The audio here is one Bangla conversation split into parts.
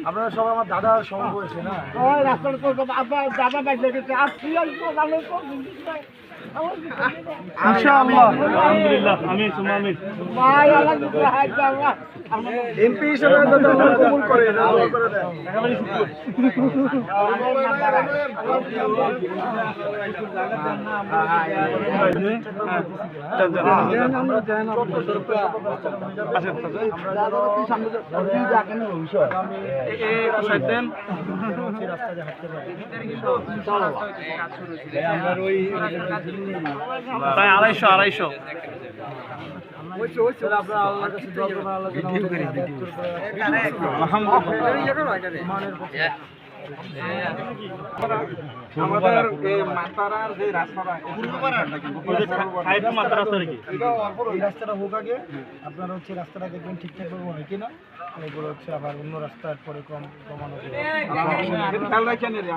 আপনারা সবাই আমার দাদা সঙ্গ করেছে না দাদা বাইরে গেছে আর তুই ইনশাআল্লাহ আলহামদুলিল্লাহ আমিন সুম্মা আমিন ভাই আল্লাহ এমপি হিসেবে আল্লাহ কবুল করে আল্লাহ করে দেন একেবারে প্রায় 250 আমাদের এই মাতারার যে রাস্তাটা এই রাস্তাটা হোক আগে আপনারা হচ্ছে রাস্তাটা দেখবেন ঠিকঠাক ভাবে হয় কিনা এগুলো হচ্ছে আবার অন্য রাস্তার পরে কমানো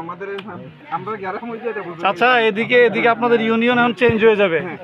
আমাদের আমরা আচ্ছা এদিকে আপনাদের ইউনিয়ন এখন চেঞ্জ হয়ে যাবে।